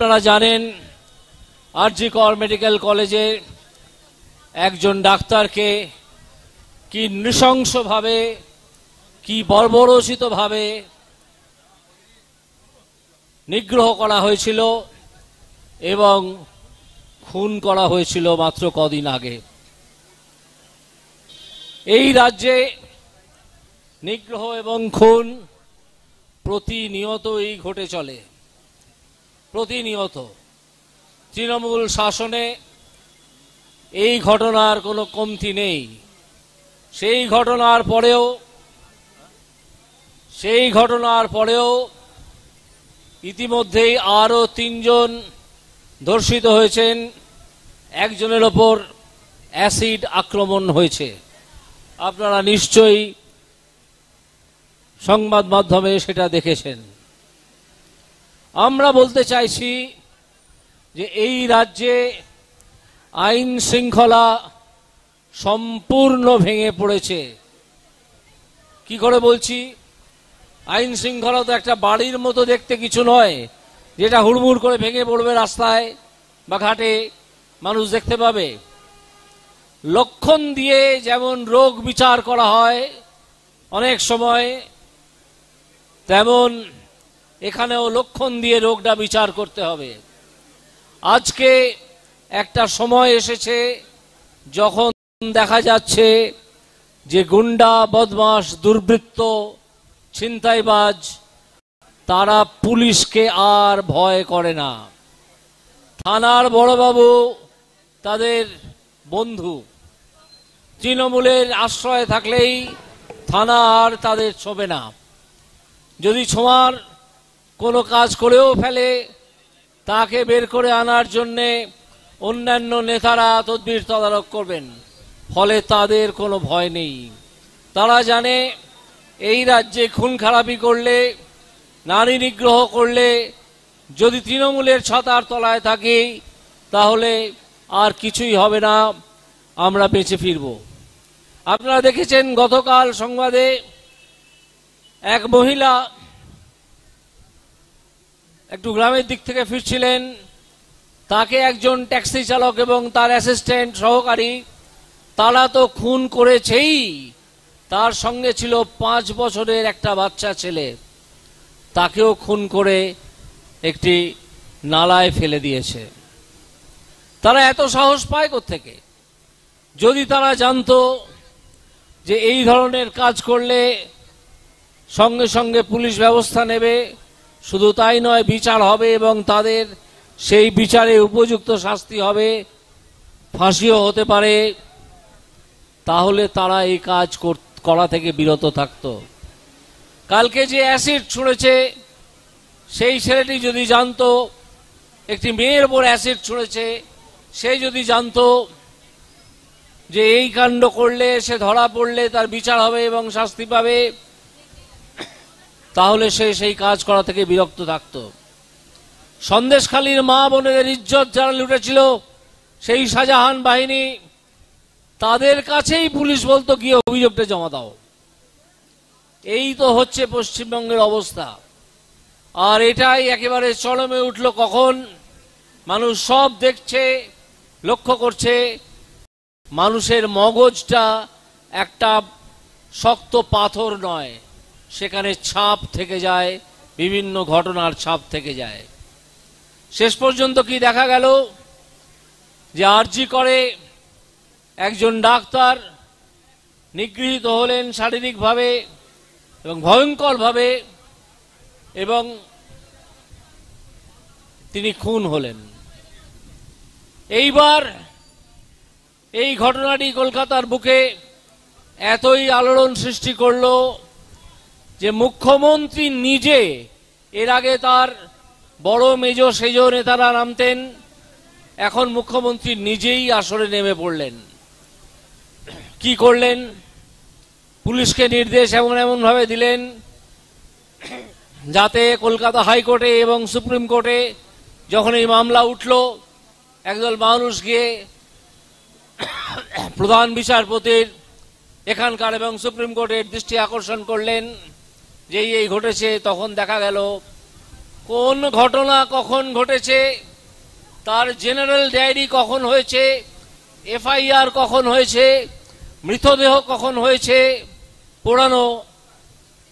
আপনারা জানেন আরজি কর মেডিকেল কলেজে একজন ডাক্তারকে কি নৃশংসভাবে কি বর্বরোচিতভাবে নিগ্রহ করা হয়েছিল এবং খুন করা হয়েছিল মাত্র কদিন আগে। এই রাজ্যে নিগ্রহ এবং খুন প্রতিনিয়তই ঘটে চলে। প্রতিনিয়ত তৃণমূল শাসনে এই ঘটনার কোনো কমতি নেই। সেই ঘটনার পরেও ইতিমধ্যেই আরও 3 জন ধর্ষিত হয়েছেন। একজনের ওপর অ্যাসিড আক্রমণ হয়েছে। আপনারা নিশ্চয়ই সংবাদ মাধ্যমে সেটা দেখেছেন। আমরা বলতে চাইছি যে এই রাজ্যে আইন শৃঙ্খলা সম্পূর্ণ ভেঙে পড়েছে। কি করে বলছি? আইন শৃঙ্খলা তো একটা বাড়ির মতো দেখতে কিছু নয়, যেটা হুড়মুড় করে ভেঙে পড়বে রাস্তায় বা ঘাটে মানুষ দেখতে পাবে। লক্ষণ দিয়ে যেমন রোগ বিচার করা হয় অনেক সময়, তেমন এখানেও লক্ষণ দিয়ে রোগটা বিচার করতে হবে। আজকে একটা সময় এসেছে যখন দেখা যাচ্ছে যে গুন্ডা, বদমাশ, দুর্বৃত্ত, ছিনতাইবাজ তারা পুলিশকে আর ভয় করে না। থানার বড়বাবু তাদের বন্ধু। তৃণমূলের আশ্রয় থাকলেই থানা আর তাদের ছোঁবে না। যদি ছোঁয়ার কোনো কাজ করেও ফেলে, তাকে বের করে আনার জন্যে অন্যান্য নেতারা তদবির তদারক করবেন। ফলে তাদের কোনো ভয় নেই। তারা জানে এই রাজ্যে খুন খারাপি করলে, নারী নিগ্রহ করলে, যদি তৃণমূলের ছাতার তলায় থাকি তাহলে আর কিছুই হবে না, আমরা বেঁচে ফিরব। আপনারা দেখেছেন গতকাল সংবাদে এক মহিলা একটু গ্রামের দিক থেকে ফিরছিলেন। তাকে একজন ট্যাক্সি চালক এবং তার অ্যাসিস্ট্যান্ট সহকারী তারা তো খুন করেছেই, তার সঙ্গে ছিল 5 বছরের একটা বাচ্চা ছেলে। তাকেও খুন করে একটি নালায় ফেলে দিয়েছে। তারা এত সাহস পায় কোত্থেকে? যদি তারা জানতো যে এই ধরনের কাজ করলে সঙ্গে সঙ্গে পুলিশ ব্যবস্থা নেবে, শুধু তাই নয় বিচার হবে এবং তাদের সেই বিচারে উপযুক্ত শাস্তি হবে, ফাঁসিও হতে পারে, তাহলে তারা এই কাজ করা থেকে বিরত থাকতো। কালকে যে অ্যাসিড ছুঁড়েছে সেই ছেলেটি যদি জানতো একটি মেয়ের ওপর অ্যাসিড ছুঁড়েছে, সে যদি জানতো যে এই কাণ্ড করলে সে ধরা পড়লে তার বিচার হবে এবং শাস্তি পাবে, তাহলে সে সেই কাজ করা থেকে বিরক্ত থাকতো। সন্দেশখালীর মা বোনেদের ইজ্জত যারা লুটেছিল সেই শাহজাহান বাহিনী, তাদের কাছেই পুলিশ বলতো গিয়ে অভিযোগটা জমা দাও। এই তো হচ্ছে পশ্চিমবঙ্গের অবস্থা। আর এটাই একেবারে চরমে উঠল কখন? মানুষ সব দেখছে, লক্ষ্য করছে। মানুষের মগজটা একটা শক্ত পাথর নয়, সেখানে ছাপ থেকে যায়, বিভিন্ন ঘটনার ছাপ থেকে যায়। শেষ পর্যন্ত কি দেখা গেল? যে আরজি করে একজন ডাক্তার নিগৃহীত হলেন শারীরিকভাবে এবং ভয়ঙ্করভাবে, এবং তিনি খুন হলেন। এইবার এই ঘটনাটি কলকাতার বুকে এতই আলোড়ন সৃষ্টি করলো যে মুখ্যমন্ত্রী নিজে, এর আগে তার বড় মেজ সেজ নেতারা নামতেন, এখন মুখ্যমন্ত্রী নিজেই আসরে নেমে পড়লেন। কি করলেন? পুলিশকে নির্দেশ এমন ভাবে দিলেন যাতে কলকাতা হাইকোর্টে এবং সুপ্রিম কোর্টে যখন এই মামলা উঠল, একদল মানুষ গিয়ে প্রধান বিচারপতির এখানকার এবং সুপ্রিম কোর্টের দৃষ্টি আকর্ষণ করলেন যে এই ঘটেছে। তখন দেখা গেল কোন ঘটনা কখন ঘটেছে, তার জেনারেল ডায়েরি কখন হয়েছে, এফআইআর কখন হয়েছে, মৃতদেহ কখন হয়েছে পোড়ানো,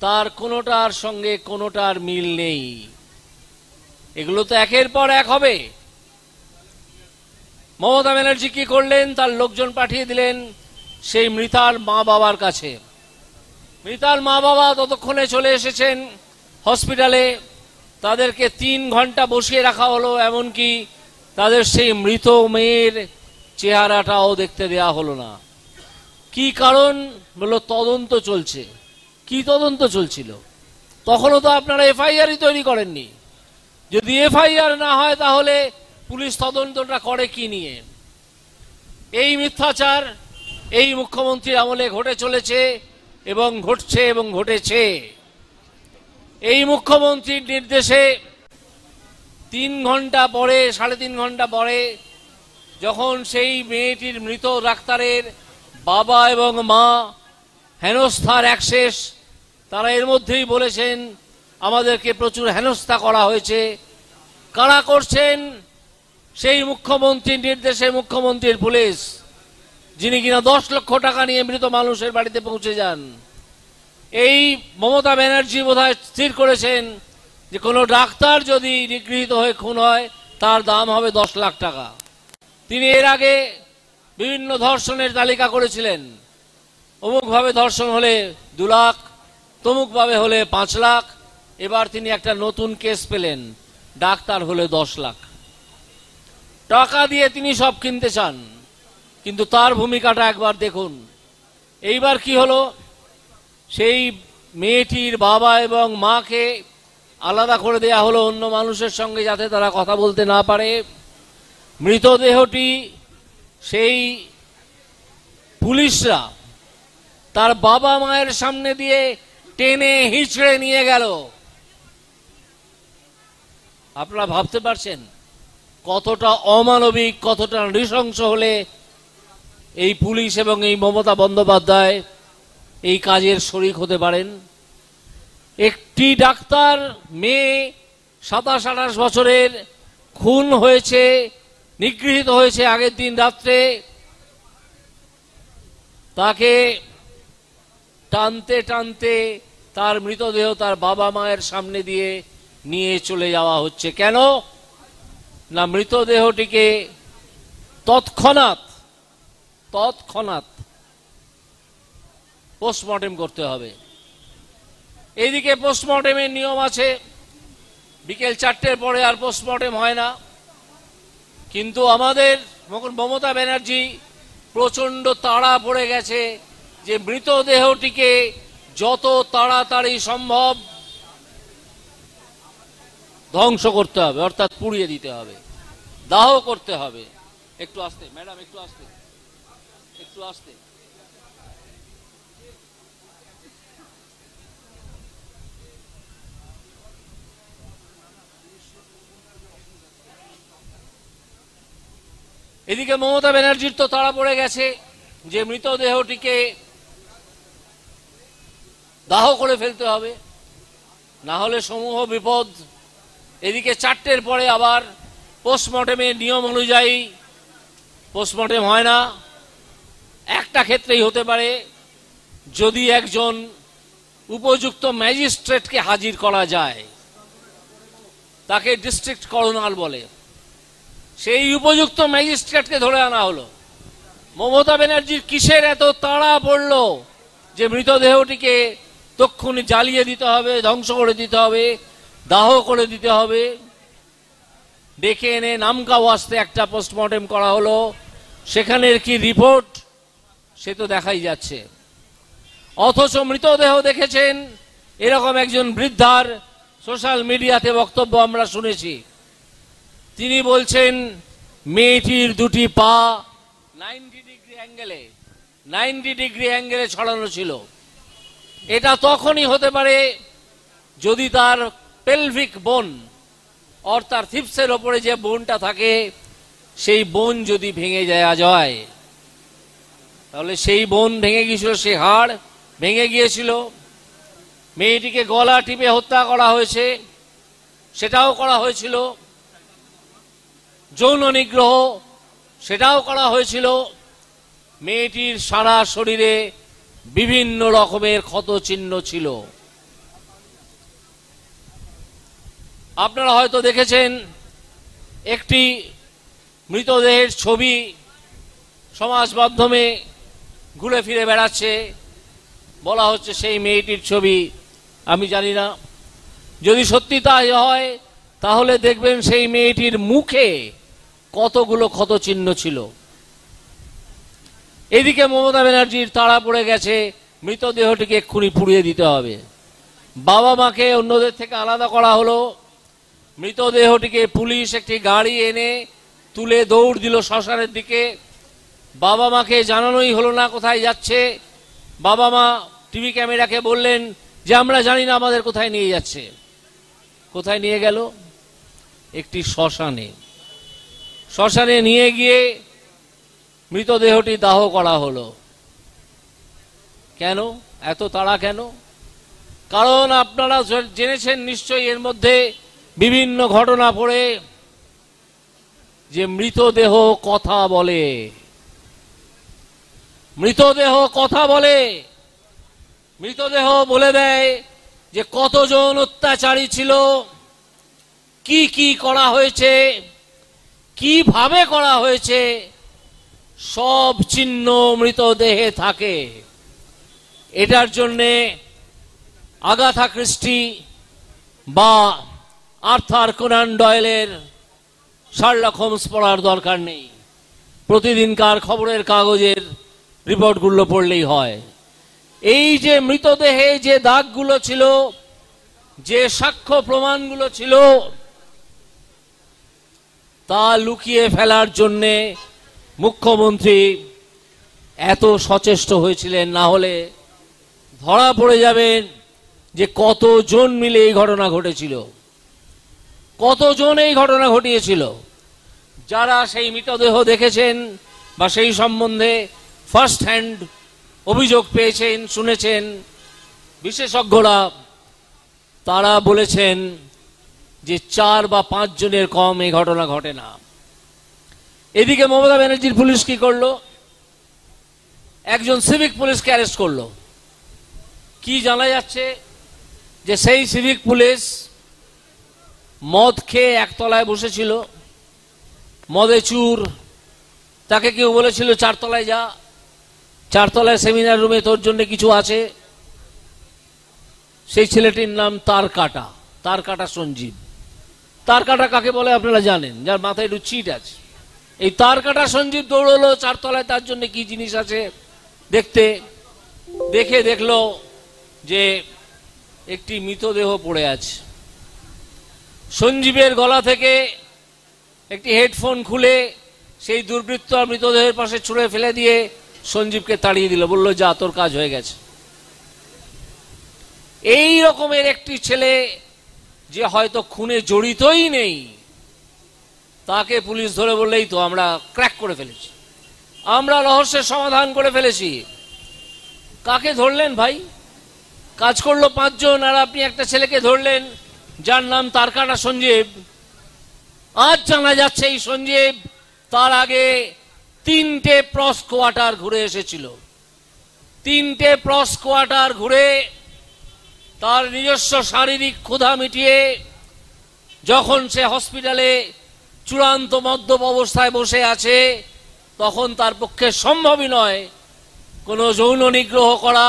তার কোনোটার সঙ্গে কোনোটার মিল নেই। এগুলো তো একের পর এক হবে। মমতা ব্যানার্জি কি করলেন, তার লোকজন পাঠিয়ে দিলেন সেই মৃতার মা বাবার কাছে। মৃতার মা বাবা ততক্ষণে চলে এসেছেন হসপিটালে। তাদেরকে 3 ঘন্টা বসিয়ে রাখা হলো, এমনকি তাদের সেই মৃত মেয়ের চেহারাটাও দেখতে দেয়া হলো না। কি কারণ? বলল তদন্ত চলছে। কি তদন্ত চলছিল? তখনও তো আপনারা এফআইআরই তৈরি করেননি। যদি এফআইআর না হয় তাহলে পুলিশ তদন্তটা করে কি নিয়ে? এই মিথ্যাচার এই মুখ্যমন্ত্রীর আমলে ঘটে চলেছে এবং ঘটছে এবং ঘটেছে। এই মুখ্যমন্ত্রীর নির্দেশে 3 ঘন্টা পরে, 3.5 ঘন্টা পরে, যখন সেই মেয়েটির মৃত ডাক্তারের বাবা এবং মা হেনস্থার একশেষ, তারা এর মধ্যেই বলেছেন আমাদেরকে প্রচুর হেনস্থা করা হয়েছে। কারা করছেন? সেই মুখ্যমন্ত্রীর নির্দেশে মুখ্যমন্ত্রীর পুলিশ, যিনি কিনা 10 লক্ষ টাকা নিয়ে মৃত মানুষের বাড়িতে পৌঁছে যান। এই মমতা ব্যানার্জি বোধহয় স্থির করেছেন যে কোনো ডাক্তার যদি নিগৃহীত হয়ে খুন হয় তার দাম হবে 10 লাখ টাকা। তিনি এর আগে বিভিন্ন ধর্ষণের তালিকা করেছিলেন। অমুকভাবে ধর্ষণ হলে 2 লাখ, তমুকভাবে হলে 5 লাখ। এবার তিনি একটা নতুন কেস পেলেন, ডাক্তার হলে 10 লাখ টাকা দিয়ে তিনি সব কিনতে চান। কিন্তু তার ভূমিকাটা একবার দেখুন। এইবার কি হলো, সেই মেয়েটির বাবা এবং মাকে আলাদা করে দেয়া হলো অন্য মানুষের সঙ্গে, যাতে তারা কথা বলতে না পারে। মৃতদেহটি সেই পুলিশরা তার বাবা মায়ের সামনে দিয়ে টেনে হিঁচড়ে নিয়ে গেল। আপনারা ভাবতে পারছেন কতটা অমানবিক, কতটা নৃশংস হলে এই পুলিশ এবং এই মমতা বন্দ্যোপাধ্যায় এই কাজের শরিক হতে পারেন? একটি ডাক্তার মেয়ে 27-28 বছরের খুন হয়েছে, নিগৃহীত হয়েছে আগের দিন রাত্রে। তাকে টানতে টানতে তার মৃতদেহ তার বাবা মায়ের সামনে দিয়ে নিয়ে চলে যাওয়া হচ্ছে। কেন না, মৃতদেহটিকে তৎক্ষণাৎ পোস্টমর্টেম করতে হবে। এইদিকে পোস্টমর্টেমের নিয়ম আছে, বিকেল 4টের পরে আর পোস্টমর্টেম হয় না। কিন্তু আমাদের মমতা ব্যানার্জি প্রচন্ড তাড়া পড়ে গেছে যে মৃতদেহটিকে যত তাড়াতাড়ি সম্ভব ধ্বংস করতে হবে, অর্থাৎ পুড়িয়ে দিতে হবে, দাহ করতে হবে। একটু আস্তে ম্যাডাম, একটু আস্তে, একটু আস্তে। এদিকে মমতা ব্যানার্জির তো তাড়া পড়ে গেছে যে মৃতদেহটিকে দাহ করে ফেলতে হবে, না হলে সমূহ বিপদ। এদিকে 4টের পরে আবার পোস্টমর্টেমের নিয়ম অনুযায়ী পোস্টমর্টেম হয় না। একটা ক্ষেত্রেই হতে পারে, যদি একজন উপযুক্ত ম্যাজিস্ট্রেটকে হাজির করা যায়, তাকে ডিস্ট্রিক্ট করোনার বলে, সেই উপযুক্ত ম্যাজিস্ট্রেটকে ধরে আনা হলো। মমতা ব্যানার্জির কিসের এত তাড়া পড়লো যে মৃতদেহটিকে তক্ষুনি জ্বালিয়ে দিতে হবে, ধ্বংস করে দিতে হবে, দাহ করে দিতে হবে? ডেকে এনে নামকা ওয়াস্তে একটা পোস্টমর্টেম করা হলো, সেখানের কি রিপোর্ট সে তো দেখাই যাচ্ছে। অথচ মৃতদেহ দেখেছেন এরকম একজন বৃদ্ধার সোশ্যাল মিডিয়াতে বক্তব্য আমরা শুনেছি। তিনি বলছেন মেয়েটির 2টি পা 90 ডিগ্রি অ্যাঙ্গেলে ছড়ানো ছিল। এটা তখনই হতে পারে যদি তার পেলভিক বোন, অর্থাৎ হিপসের ওপরে যে বোনটা থাকে, সেই বোন যদি ভেঙে যাওয়া যায়, তাহলে সেই বোন ভেঙে গিয়েছিল, সেই হাড় ভেঙে গিয়েছিল। মেয়েটিকে গলা টিপে হত্যা করা হয়েছে। সেটাও করা হয়েছিল, যৌন নিগ্রহ সেটাও করা হয়েছিল। মেয়েটির সারা শরীরে বিভিন্ন রকমের ক্ষত চিহ্ন ছিল। আপনারা হয়তো দেখেছেন একটি মৃতদেহের ছবি সমাজ মাধ্যমে ঘুরে ফিরে বেড়াচ্ছে, বলা হচ্ছে সেই মেয়েটির ছবি। আমি জানি না, যদি সত্যি তাই হয় তাহলে দেখবেন সেই মেয়েটির মুখে কতগুলো ক্ষত চিহ্ন ছিল। এদিকে মমতা ব্যানার্জির তাড়া পড়ে গেছে মৃতদেহটিকে এক্ষুনি পুড়িয়ে দিতে হবে। বাবা মাকে অন্যদের থেকে আলাদা করা হলো। মৃতদেহটিকে পুলিশ একটি গাড়ি এনে তুলে দৌড় দিল শ্মশানের দিকে। বাবা মাকে জানানোই হলো না কোথায় যাচ্ছে। বাবা মা টিভি ক্যামেরাকে বললেন যে আমরা জানি না আমাদের কোথায় নিয়ে যাচ্ছে। কোথায় নিয়ে গেল? একটি শ্মশানে। শ্মশানে নিয়ে গিয়ে মৃতদেহটি দাহ করা হলো। কেন এত তাড়া কেন? কারণ আপনারা জেনেছেন নিশ্চয়ই এর মধ্যে বিভিন্ন ঘটনা পড়ে যে মৃতদেহ কথা বলে। মৃতদেহ কথা বলে। মৃতদেহ বলে দেয় যে কতজন অত্যাচারী ছিল, কি কি করা হয়েছে, কিভাবে করা হয়েছে, সব চিহ্ন মৃতদেহে থাকে। এটার জন্যে আগাথা ক্রিস্টি বা আর্থার কোনান ডয়েলের শার্লক হোমস পড়ার দরকার নেই। প্রতিদিনকার খবরের কাগজের রিপোর্টগুলো পড়লেই হয়। এই যে মৃতদেহে যে দাগগুলো ছিল, যে সাক্ষ্য প্রমাণগুলো ছিল, তা লুকিয়ে ফেলার জন্যে মুখ্যমন্ত্রী এত সচেষ্ট হয়েছিলেন। না হলে ধরা পড়ে যাবেন যে কতজন মিলে এই ঘটনা ঘটেছিল, কতজন এই ঘটনা ঘটিয়েছিল। যারা সেই মৃতদেহ দেখেছেন বা সেই সম্বন্ধে ফার্স্ট হ্যান্ড অভিযোগ পেয়েছেন, শুনেছেন, বিশেষজ্ঞরা তারা বলেছেন যে 4 বা 5 জনের কম এই ঘটনা ঘটে না। এদিকে মমতা ব্যানার্জির পুলিশ কি করলো? একজন সিভিক পুলিশকে অ্যারেস্ট করলো। কি জানা যাচ্ছে যে সেই সিভিক পুলিশ মদ খেয়ে একতলায় বসেছিল, মদে চুর। তাকে কেউ বলেছিল 4 তলায় যা, 4 তলায় সেমিনার রুমে তোর জন্য কিছু আছে। সেই ছেলেটির নাম তারকাটা, তারকাটা সঞ্জীব। তারকাটা কাকে বলে আপনারা জানেন, যার মাথায় একটু চিট আছে। এই তারকাটা সঞ্জীব দৌড়লো 4 তলায় তার জন্য কি জিনিস আছে দেখতে। দেখে দেখলো যে একটি মৃতদেহ পড়ে আছে। সঞ্জীবের গলা থেকে একটি হেডফোন খুলে সেই দুর্বৃত্ত মৃতদেহের পাশে ছুঁড়ে ফেলে দিয়ে সঞ্জীবকে তাড়িয়ে দিল, বলল যা তোর কাজ হয়ে গেছে। এই রকমের একটি ছেলে যে হয়তো খুনে জড়িতই নেই, তাকে পুলিশ ধরে বললেই তো আমরা ক্র্যাক করে ফেলেছি, আমরা রহস্যের সমাধান করে ফেলেছি। কাকে ধরলেন ভাই? কাজ করলো 5 জন, আর আপনি একটা ছেলেকে ধরলেন যার নাম তারকাটা সঞ্জীব। আজ জানা যাচ্ছে এই সঞ্জীব তার আগে 3টে প্রস কোয়ার্টার ঘুরে এসেছিল। 3টে প্রস কোয়ার্টার ঘুরে তার নিজস্ব শারীরিক ক্ষুধা মিটিয়ে যখন সে হসপিটালে চূড়ান্ত মদ্যপ অবস্থায় বসে আছে, তখন তার পক্ষে সম্ভবই নয় কোনো যৌন নিগ্রহ করা।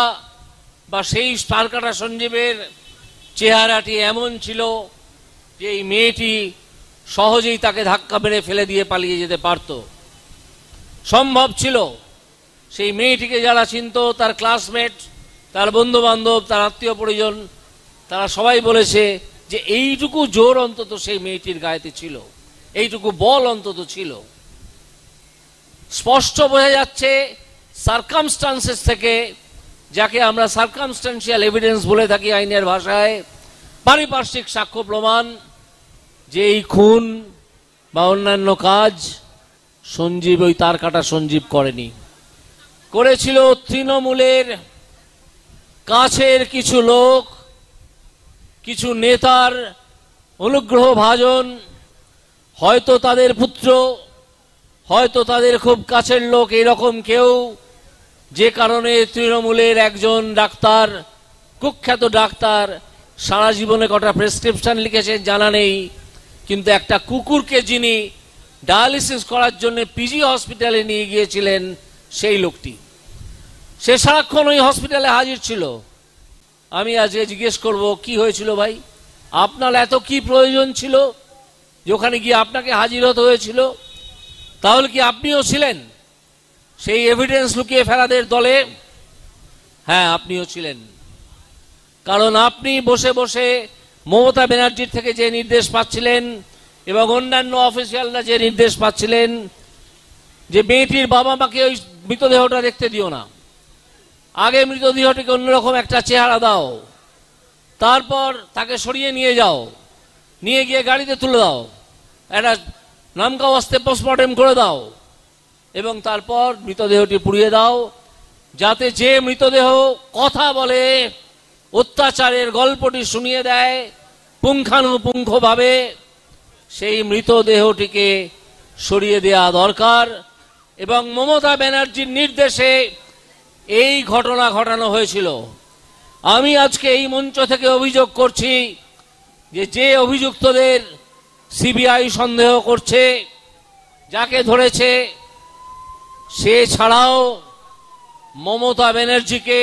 বা সেই তারকাটা সঞ্জীবের চেহারাটি এমন ছিল যে এই মেয়েটি সহজেই তাকে ধাক্কা মেরে ফেলে দিয়ে পালিয়ে যেতে পারত, সম্ভব ছিল। সেই মেয়েটিকে যারা চিনত, তার ক্লাসমেট, তার বন্ধু বান্ধব, তার আত্মীয় পরিজন, তারা সবাই বলেছে যে এইটুকু জোর অন্তত সেই মেয়েটির গায়েতে ছিল, এইটুকু বল অন্তত ছিল। স্পষ্ট বোঝা যাচ্ছে সার্কামস্টান্সেস থেকে, যাকে আমরা সার্কামস্টান্সিয়াল এভিডেন্স বলে থাকি আইনের ভাষায়, পারিপার্শ্বিক সাক্ষ্য প্রমাণ, যে এই খুন বা অন্যান্য কাজ সঞ্জীব, ওই তারকাটা সঞ্জীব করেনি। করেছিল তৃণমূলের কাছের কিছু লোক, কিছু নেতার অনুগ্রহ ভাজন হয়তো তাদের পুত্র, হয়তো তাদের খুব কাছের লোক, এরকম কেউ, যে কারণে তৃণমূলের একজন ডাক্তার, কুখ্যাত ডাক্তার, সারা জীবনে কটা প্রেসক্রিপশন লিখেছেন জানা নেই, কিন্তু একটা কুকুরকে যিনি ডায়ালিসিস করার জন্য পিজি হসপিটালে নিয়ে গিয়েছিলেন, সেই লোকটি, সে সারাক্ষণ ওই হসপিটালে হাজির ছিল। আমি আজকে জিজ্ঞেস করব, কি হয়েছিল ভাই, আপনার এত কি প্রয়োজন ছিল যে ওখানে গিয়ে আপনাকে হাজির হতে হয়েছিল? তাহলে কি আপনিও ছিলেন সেই এভিডেন্স লুকিয়ে ফেলাদের দলে? হ্যাঁ, আপনিও ছিলেন। কারণ আপনি বসে বসে মমতা ব্যানার্জির থেকে যে নির্দেশ পাচ্ছিলেন এবং অন্যান্য অফিসিয়ালরা যে নির্দেশ পাচ্ছিলেন যে মেয়েটির বাবা মাকে ওই মৃতদেহটা দেখতে দিও না, আগে মৃতদেহটিকে অন্যরকম একটা চেহারা দাও, তারপর তাকে সরিয়ে নিয়ে যাও, নিয়ে গিয়ে গাড়িতে তুলে দাও, একটা নামকা ওয়াস্তে পোস্টমর্টেম করে দাও এবং তারপর মৃতদেহটি পুড়িয়ে দাও, যাতে যে মৃতদেহ কথা বলে, অত্যাচারের গল্পটি শুনিয়ে দেয় পুঙ্খানুপুঙ্খভাবে, সেই মৃতদেহটিকে সরিয়ে দেওয়া দরকার। এবং মমতা ব্যানার্জির নির্দেশে এই ঘটনা ঘটানো হয়েছিল। আমি আজকে এই মঞ্চ থেকে অভিযোগ করছি যে অভিযুক্তদের সিবিআই সন্দেহ করছে, যাকে ধরেছে, সে ছাড়াও মমতা ব্যানার্জিকে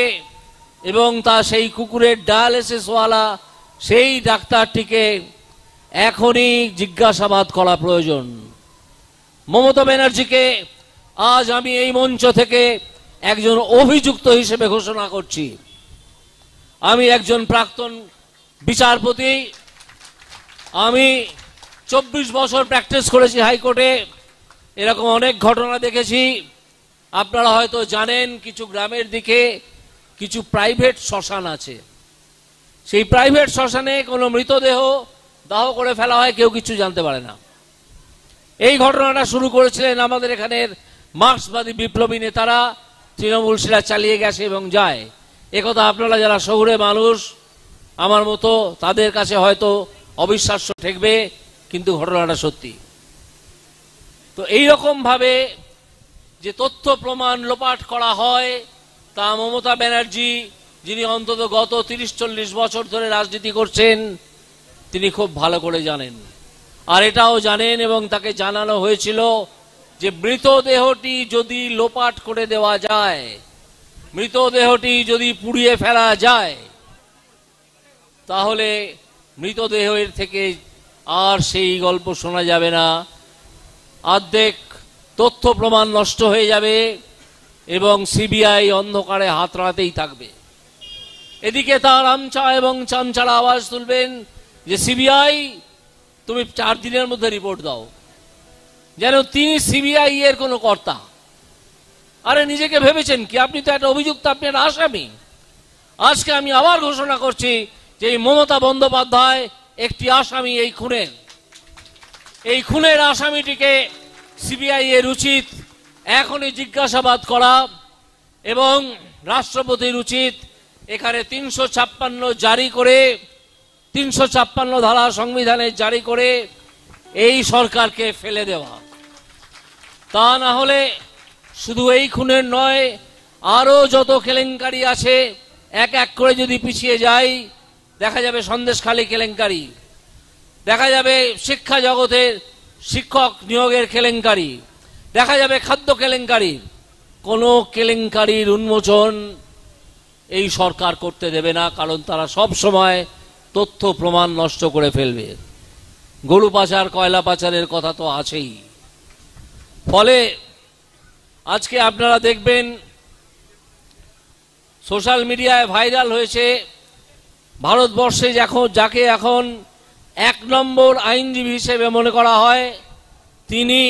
এবং তা সেই কুকুরের ডায়ালিসিসওয়ালা সেই ডাক্তারটিকে এখনই জিজ্ঞাসাবাদ করা প্রয়োজন। মমতা ব্যানার্জিকে আজ আমি এই মঞ্চ থেকে একজন অভিযুক্ত হিসেবে ঘোষণা করছি। আমি একজন প্রাক্তন বিচারপতি, আমি 24 বছর প্র্যাকটিস করেছি হাইকোর্টে, এরকম অনেক ঘটনা দেখেছি। আপনারা হয়তো জানেন, কিছু গ্রামের দিকে কিছু প্রাইভেট শ্মশান আছে, সেই প্রাইভেট শ্মশানে কোনো মৃতদেহ দাহ করে ফেলা হয়, কেউ কিছু জানতে পারে না। এই ঘটনাটা শুরু করেছিলেন আমাদের এখানের মার্ক্সবাদী বিপ্লবী নেতারা, তৃণমূল সেটা চালিয়ে গেছে এবং যায়। একথা আপনারা যারা শহুরে মানুষ আমার মতো, তাদের কাছে হয়তো অবিশ্বাস্য ঠেকবে, কিন্তু ঘটনাটা সত্যি। তো এইরকম ভাবে যে তথ্য প্রমাণ লোপাট করা হয়, তা মমতা ব্যানার্জি, যিনি অন্তত গত 30-40 বছর ধরে রাজনীতি করছেন, তিনি খুব ভালো করে জানেন। আর এটাও জানেন এবং তাকে জানানো হয়েছিল যে মৃতদেহটি যদি লোপাট করে দেওয়া যায়, মৃতদেহটি যদি পুড়িয়ে ফেলা যায়, তাহলে মৃতদেহের থেকে আর সেই গল্প শোনা যাবে না, অর্ধেক তথ্য প্রমাণ নষ্ট হয়ে যাবে এবং সিবিআই অন্ধকারে হাতড়াতেই থাকবে। এদিকে তার আমচা এবং চামচাড়া আওয়াজ তুলবেন যে সিবিআই তুমি 4 দিনের মধ্যে রিপোর্ট দাও, যেন তিনি সিবিআই এর কোনো কর্তা। আরে নিজেকে ভেবেছেন কি? আপনি তো একটা অভিযুক্ত, আপনি একটা আসামি। আজকে আমি আবার ঘোষণা করছি যে এই মমতা বন্দ্যোপাধ্যায় একটি আসামি এই খুনের আসামিটিকে সিবিআই এর উচিত এখনই জিজ্ঞাসাবাদ করা এবং রাষ্ট্রপতির উচিত এখানে 356 জারি করে, 356 ধারা সংবিধানে জারি করে এই সরকারকে ফেলে দেওয়া। তা না হলে শুধু এই খুনের নয়, আরো যত কেলেঙ্কারি আছে এক এক করে যদি পিছিয়ে যাই, দেখা যাবে সন্দেশখালী কেলেঙ্কারি, দেখা যাবে শিক্ষা জগতের শিক্ষক নিয়োগের কেলেঙ্কারি, দেখা যাবে খাদ্য কেলেঙ্কারি। কোনো কেলেঙ্কারির উন্মোচন এই সরকার করতে দেবে না, কারণ তারা সব সময় তথ্য প্রমাণ নষ্ট করে ফেলবে। গরু পাচার, কয়লা পাচারের কথা তো আছেই। ফলে আজকে আপনারা দেখবেন সোশ্যাল মিডিয়ায় ভাইরাল হয়েছে, ভারতবর্ষে যাকে এখন 1 নম্বর আইনজীবী হিসেবে মনে করা হয়, তিনি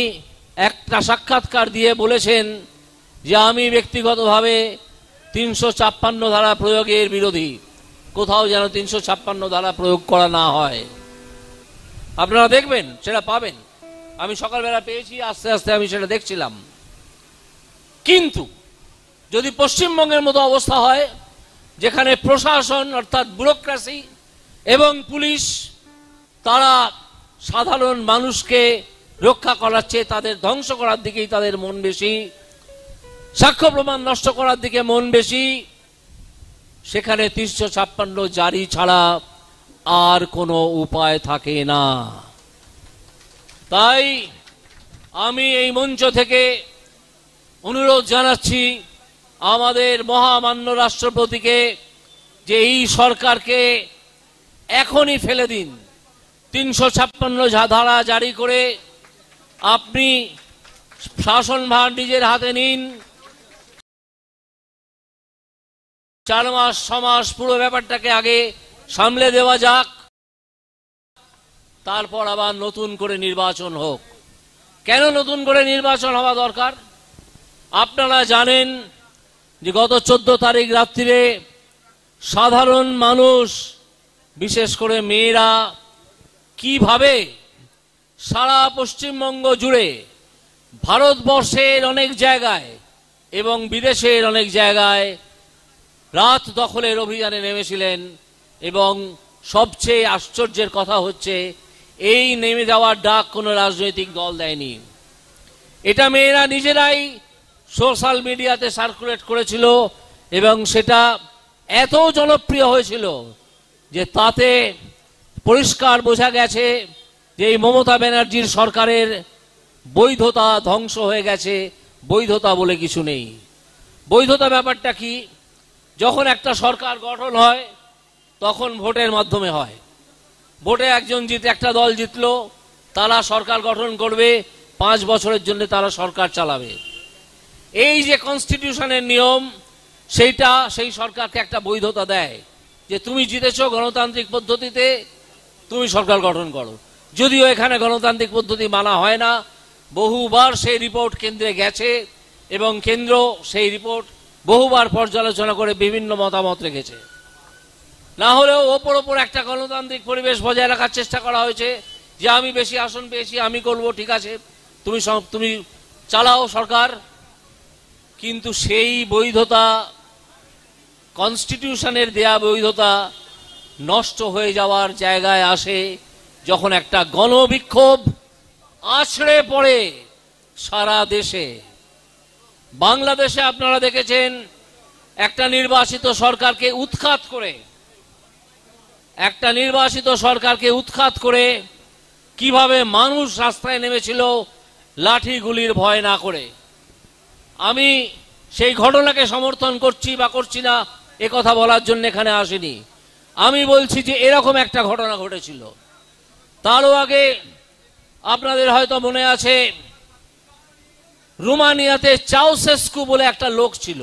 একটা সাক্ষাৎকার দিয়ে বলেছেন যে আমি ব্যক্তিগতভাবে 356 ধারা প্রয়োগের বিরোধী, কোথাও যেন 356 ধারা প্রয়োগ করা না হয়। আপনারা দেখবেন, সেটা পাবেন। আমি সকালবেলা পেয়েছি, আস্তে আস্তে আমি সেটা দেখছিলাম। কিন্তু যদি পশ্চিমবঙ্গের মতো অবস্থা হয়, যেখানে প্রশাসন অর্থাৎ ব্যুরোক্রেসি এবং পুলিশ তারা সাধারণ মানুষকে রক্ষা করার চেয়ে তাদের ধ্বংস করার দিকেই তাদের মন বেশি, সাক্ষ্য প্রমাণ নষ্ট করার দিকে মন বেশি। সেখানে ৩৫৬ জারি ছাড়া আর কোনো উপায় থাকে না। তাই আমি এই মঞ্চ থেকে অনুরোধ জানাচ্ছি আমাদের মহামান্য রাষ্ট্রপতিকে যে এই সরকারকে এখনই ফেলে দিন। ৩৫৬ ধারা জারি করে আপনি শাসনভার নিজের হাতে নিন। ৪ মাস ৬ মাস পুরো ব্যাপারটাকে আগে সামলে দেওয়া যাক, তারপর আবার নতুন করে নির্বাচন হোক। কেন নতুন করে নির্বাচন হওয়া দরকার? আপনারা জানেন যে গত 14 তারিখ রাত্রিরে সাধারণ মানুষ, বিশেষ করে মেয়েরা, কিভাবে সারা পশ্চিমবঙ্গ জুড়ে ভারতবর্ষের অনেক জায়গায় এবং বিদেশের অনেক জায়গায় রাত দখলের অভিযানে নেমেছিলেন। এবং সবচেয়ে আশ্চর্যের কথা হচ্ছে, এই নেমে যাওয়ার ডাক কোনো রাজনৈতিক দল দেয়নি। এটা মেয়েরা নিজেরাই সোশ্যাল মিডিয়াতে সার্কুলেট করেছিল এবং সেটা এত জনপ্রিয় হয়েছিল যে তাতে পরিষ্কার বোঝা গেছে যে এই মমতা ব্যানার্জির সরকারের বৈধতা ধ্বংস হয়ে গেছে। বৈধতা বলে কিছু নেই। বৈধতা ব্যাপারটা কি? যখন একটা সরকার গঠন হয় তখন ভোটের মাধ্যমে হয়। ভোটে একটা দল জিতলো, তারা সরকার গঠন করবে, 5 বছরের জন্য তারা সরকার চালাবে। এই যে কনস্টিটিউশনের নিয়ম, সেইটা সেই সরকারকে একটা বৈধতা দেয় যে তুমি জিতেছো গণতান্ত্রিক পদ্ধতিতে, তুমি সরকার গঠন করো। যদিও এখানে গণতান্ত্রিক পদ্ধতি মানা হয় না, বহুবার সেই রিপোর্ট কেন্দ্রে গেছে এবং কেন্দ্র সেই রিপোর্ট বহুবার পর্যালোচনা করে বিভিন্ন মতামত রেখেছে। না হলেও ওপর একটা গণতান্ত্রিক পরিবেশ বজায় রাখার চেষ্টা করা হয়েছে যে আমি বেশি আসন পেয়েছি, আমি করব, ঠিক আছে, তুমি চালাও সরকার। কিন্তু সেই বৈধতা, কনস্টিটিউশনের দেয়া বৈধতা নষ্ট হয়ে যাওয়ার জায়গায় আসে যখন একটা গণবিক্ষোভ আছড়ে পড়ে সারা দেশে। বাংলাদেশে আপনারা দেখেছেন একটা নির্বাচিত সরকারকে উৎখাত করে কিভাবে মানুষ রাস্তায় নেমেছিল লাঠি গুলির ভয় না করে। আমি সেই ঘটনাকে সমর্থন করছি বা করছি না এ কথা বলার জন্য এখানে আসিনি। আমি বলছি যে এরকম একটা ঘটনা ঘটেছিল। তারও আগে আপনাদের হয়তো মনে আছে, রোমানিয়াতে চাউসেস্কু বলে একটা লোক ছিল।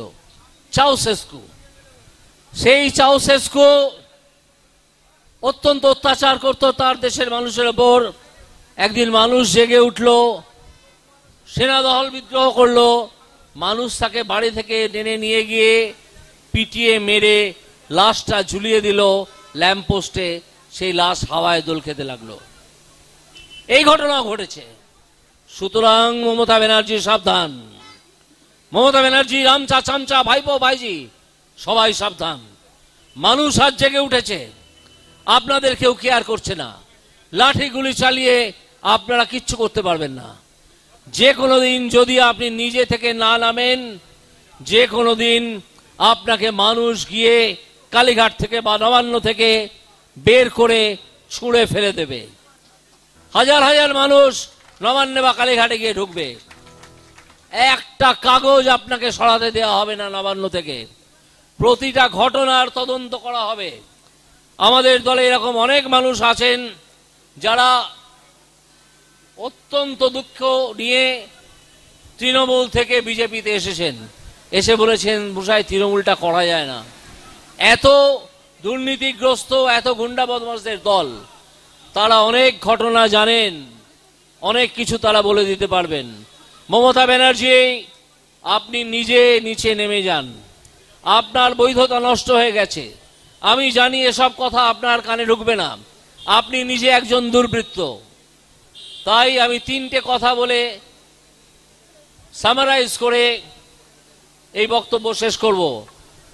চাউসেস্কু, সেই চাউসেস্কু অত্যন্ত অত্যাচার করত তার দেশের মানুষের ওপর। একদিন মানুষ জেগে উঠল, সেনাদল বিদ্রোহ করলো, মানুষ তাকে বাড়ি থেকে টেনে নিয়ে গিয়ে পিটিয়ে মেরে লাশটা ঝুলিয়ে দিল ল্যাম্পপোস্টে। সেই লাশ হাওয়ায় দোল খেতে লাগলো। এই ঘটনা ঘটেছে। সুতরাং মমতা ব্যানার্জি সাবধান। মমতা ব্যানার্জি, রামচা, চামচা, ভাইপো, ভাইজি সবাই সাবধান। মানুষ আজ জেগে উঠেছে, আপনাদের কেউ কেয়ার করছে না। লাঠি গুলি চালিয়ে আপনারা কিচ্ছু করতে পারবেন না। যে কোনো দিন যদি আপনি নিজে থেকে না নামেন, যে কোনো দিন আপনাকে মানুষ গিয়ে কালীঘাট থেকে বা নবান্ন থেকে বের করে ছুঁড়ে ফেলে দেবে। হাজার হাজার মানুষ নবান্নে বা কালীঘাটে গিয়ে ঢুকবে, একটা কাগজ আপনাকে সরাতে দেওয়া হবে না নবান্ন থেকে। প্রতিটা ঘটনার তদন্ত করা হবে। আমাদের দলে এরকম অনেক মানুষ আছেন যারা অত্যন্ত দুঃখ নিয়ে তৃণমূল থেকে বিজেপিতে এসেছেন, এসে বলেছেন বুঝাই তৃণমূলটা করা যায় না। এত দুর্নীতিগ্রস্ত, এত গুন্ডা বদমাশদের দল, তারা অনেক ঘটনা জানেন, অনেক কিছু তারা বলে দিতে পারবেন। মমতা ব্যানার্জি, আপনি নিজে নিচে নেমে যান। আপনার বৈধতা নষ্ট হয়ে গেছে। আমি জানি এসব কথা আপনার কানে ঢুকবে না, আপনি নিজে একজন দুর্বৃত্ত। তাই আমি 3টে কথা বলে সামারাইজ করে এই বক্তব্য শেষ করব।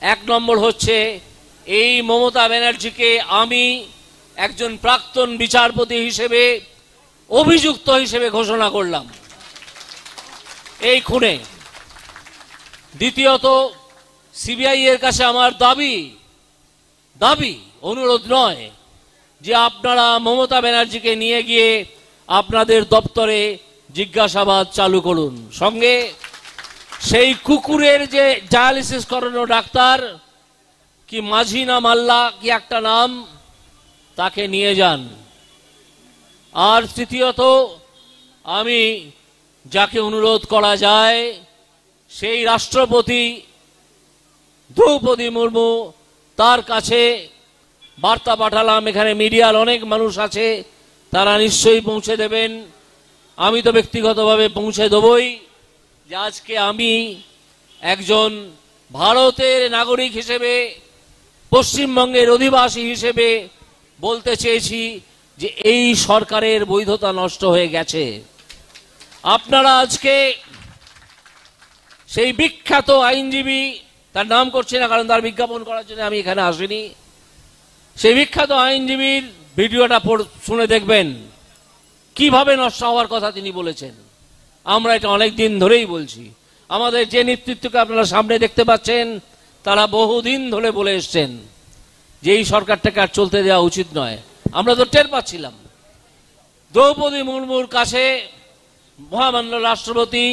1 নম্বর হচ্ছে, এই মমতা ব্যানার্জিকে আমি একজন প্রাক্তন বিচারপতি হিসেবে অভিযুক্ত হিসেবে ঘোষণা করলাম এই খুনে। দ্বিতীয়ত, সিবিআই এর কাছে আমার দাবি অনুরোধ নয় যে আপনারা মমতা ব্যানার্জিকে নিয়ে গিয়ে আপনাদের দপ্তরে জিজ্ঞাসাবাদ চালু করুন। সঙ্গে সেই কুকুরের যে ডায়ালিসিস করানো ডাক্তার, কি মাঝি না মাল্লা কি একটা নাম, তাকে নিয়ে যান। আর তৃতীয়ত, আমি যাকে অনুরোধ করা যায় সেই রাষ্ট্রপতি দ্রৌপদী মুর্মু, তার কাছে বার্তা পাঠালাম। এখানে মিডিয়ার অনেক মানুষ আছে, তারা নিশ্চয়ই পৌঁছে দেবেন। আমি তো ব্যক্তিগতভাবে পৌঁছে দেবই যে আজকে আমি একজন ভারতের নাগরিক হিসেবে, পশ্চিমবঙ্গের অধিবাসী হিসেবে বলতে চেয়েছি যে এই সরকারের বৈধতা নষ্ট হয়ে গেছে। আপনারা আজকে সেই বিখ্যাত আইনজীবী, তার নাম করছি না কারণ তার বিজ্ঞাপন করার জন্য আমি এখানে আসিনি, সেই বিখ্যাত আইনজীবীর ভিডিওটা শুনে দেখবেন কিভাবে নষ্ট হওয়ার কথা তিনি বলেছেন। আমরা এটা অনেক দিন ধরেই বলছি। আমাদের যে নেতৃত্বকে আপনারা সামনে দেখতে পাচ্ছেন, তারা বহুদিন ধরে বলে এসছেন যে এই সরকারটাকে আর চলতে দেওয়া উচিত নয়। আমরা তো টের পাচ্ছিলাম। দ্রৌপদী মুর্মুর কাছে, মহামান্য রাষ্ট্রপতি,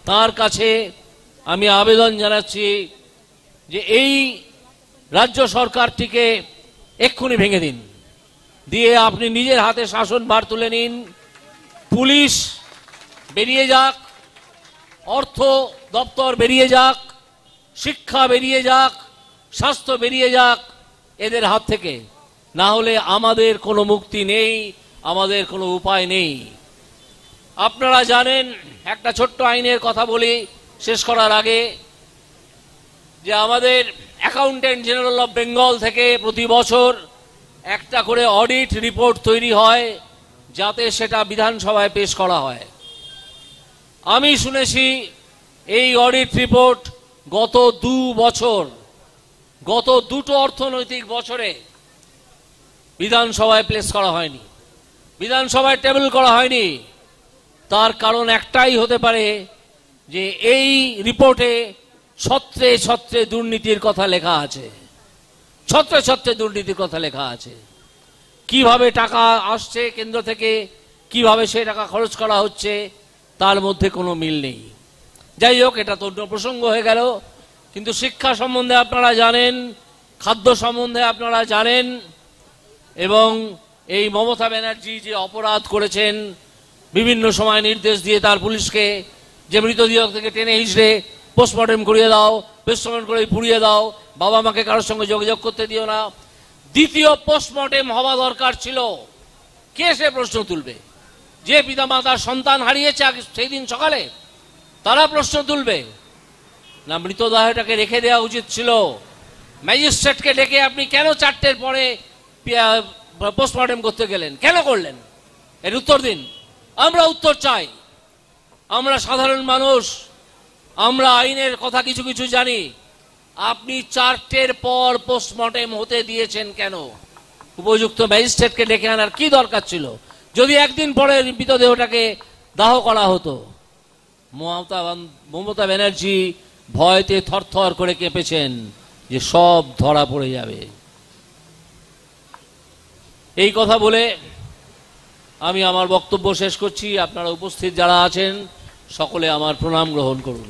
তার কাছে আমি আবেদন জানাচ্ছি যে এই রাজ্য সরকারটিকে এক্ষুনি ভেঙে দিন, দিয়ে আপনি নিজের হাতে শাসনভার তুলে নিন। পুলিশ বেরিয়ে যাক, অর্থ দপ্তর বেরিয়ে যাক, শিক্ষা বেরিয়ে যাক, স্বাস্থ্য বেরিয়ে যাক এদের হাত থেকে। না হলে আমাদের কোনো মুক্তি নেই, আমাদের কোনো উপায় নেই। আপনারা জানেন, একটা ছোট্ট আইনের কথা বলি শেষ করার আগে, যে আমাদের অ্যাকাউন্টেন্ট জেনারেল অফ বেঙ্গল থেকে প্রতি বছর একটা করে অডিট রিপোর্ট তৈরি হয়, যাতে সেটা বিধানসভায় পেশ করা হয়। আমি শুনেছি এই অডিট রিপোর্ট গত দুটো অর্থনৈতিক বছরে বিধানসভায় প্লেস করা হয়নি, বিধানসভায় টেবিল করা হয়নি। তার কারণ একটাই হতে পারে যে এই রিপোর্টে ছত্রে ছত্রে দুর্নীতির কথা লেখা আছে, ছত্রে ছত্রে দুর্নীতির কথা লেখা আছে। কিভাবে টাকা আসছে কেন্দ্র থেকে, কিভাবে সেই টাকা খরচ করা হচ্ছে, তার মধ্যে কোনো মিল নেই। যাই হোক, এটা তো অন্য প্রসঙ্গ হয়ে গেল। কিন্তু শিক্ষা সম্বন্ধে আপনারা জানেন, খাদ্য সম্বন্ধে আপনারা জানেন, এবং এই মমতা ব্যানার্জি যে অপরাধ করেছেন, বিভিন্ন সময় নির্দেশ দিয়ে তার পুলিশকে যে মৃতদেহ থেকে টেনে হিঁচড়ে পোস্টমর্টেম করিয়ে দাও, পোস্টমর্টেম করে পুড়িয়ে দাও, বাবা মাকে কারোর সঙ্গে যোগাযোগ করতে দিও না। দ্বিতীয় পোস্টমর্টেম হওয়া দরকার ছিল। কে সে প্রশ্ন তুলবে? যে পিতামাতার সন্তান হারিয়েছে সেই দিন সকালে, তারা প্রশ্ন তুলবে না? মৃতদেহটাকে রেখে দেওয়া উচিত ছিল। ম্যাজিস্ট্রেটকে ডেকে আপনি কেন 4টের পরে পোস্টমর্টেম করতে গেলেন? কেন করলেন? এর উত্তর দিন। আমরা উত্তর চাই। আমরা সাধারণ মানুষ, আমরা আইনের কথা কিছু কিছু জানি। আপনি 4টের পর পোস্টমর্টেম হতে দিয়েছেন কেন? উপযুক্ত ম্যাজিস্ট্রেটকে ডেকে আনার কি দরকার ছিল? যদি একদিন পরে মৃতদেহটাকে দাহ করা হতো। মমতা ব্যানার্জি ভয়তে থরথর করে কেঁপেছেন যে সব ধরা পড়ে যাবে। এই কথা বলে আমি আমার বক্তব্য শেষ করছি। আপনারা উপস্থিত যারা আছেন সকলে আমার প্রণাম গ্রহণ করুন।